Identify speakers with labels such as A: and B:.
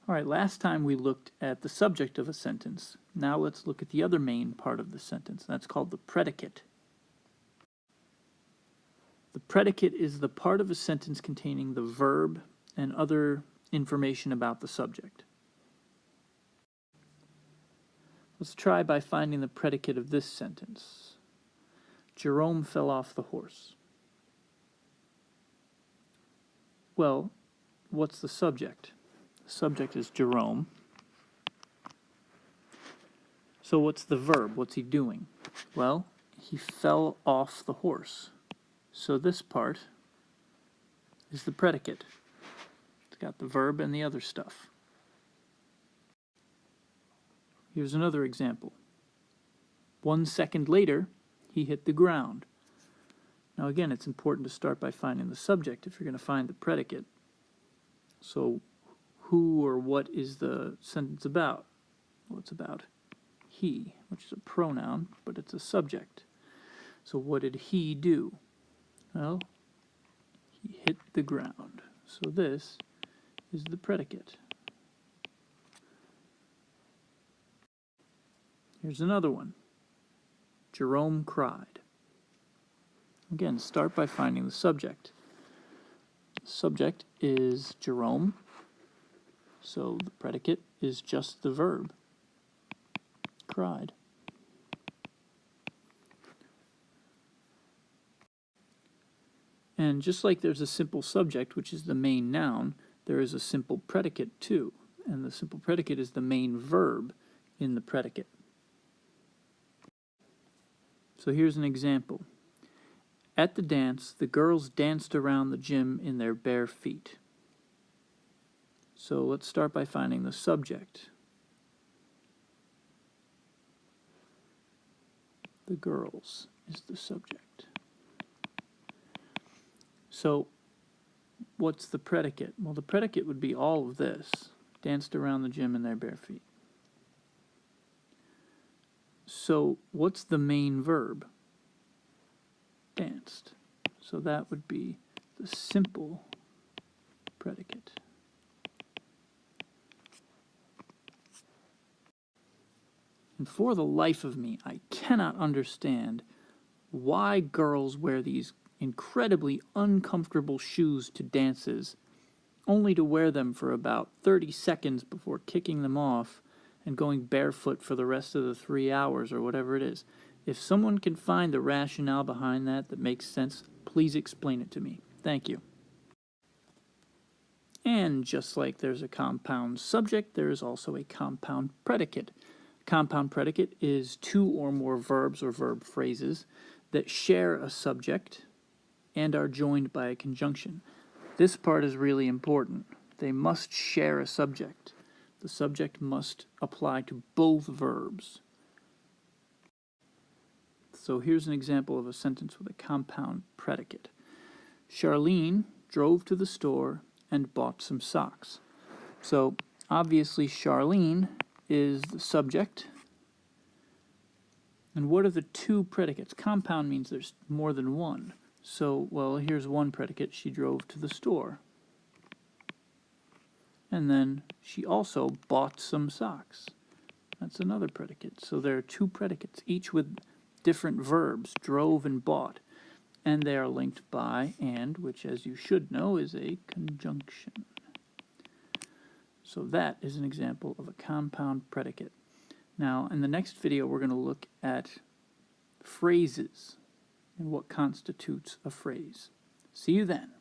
A: All right, last time we looked at the subject of a sentence. Now let's look at the other main part of the sentence. That's called the predicate. The predicate is the part of a sentence containing the verb and other information about the subject. Let's try by finding the predicate of this sentence. Jerome fell off the horse. Well, what's the subject? The subject is Jerome. So what's the verb? What's he doing? Well, he fell off the horse. So this part is the predicate. It's got the verb and the other stuff. Here's another example. 1 second later, he hit the ground. Now again, it's important to start by finding the subject if you're going to find the predicate. So who or what is the sentence about? Well, it's about he, which is a pronoun, but it's a subject. So what did he do? Well, he hit the ground. So this is the predicate. Here's another one. Jerome cried. Again, start by finding the subject. The subject is Jerome, so the predicate is just the verb, cried. And just like there's a simple subject, which is the main noun, there is a simple predicate too. And the simple predicate is the main verb in the predicate. So here's an example. At the dance, the girls danced around the gym in their bare feet. So let's start by finding the subject. The girls is the subject. So what's the predicate? Well, the predicate would be all of this. Danced around the gym in their bare feet. So what's the main verb? Danced. So that would be the simple predicate. And for the life of me, I cannot understand why girls wear these incredibly uncomfortable shoes to dances, only to wear them for about 30 seconds before kicking them off and going barefoot for the rest of the 3 hours or whatever it is. If someone can find the rationale behind that makes sense, please explain it to me. Thank you. And just like there's a compound subject, there is also a compound predicate. Compound predicate is 2 or more verbs or verb phrases that share a subject and are joined by a conjunction. This part is really important. They must share a subject. The subject must apply to both verbs. So here's an example of a sentence with a compound predicate. Charlene drove to the store and bought some socks. So obviously Charlene is the subject. And what are the 2 predicates? Compound means there's more than one. So, well, here's one predicate. She drove to the store. And then she also bought some socks. That's another predicate. So there are 2 predicates, each with different verbs, drove and bought. And they are linked by and, which as you should know is a conjunction. So that is an example of a compound predicate. Now, in the next video, we're going to look at phrases and what constitutes a phrase. See you then.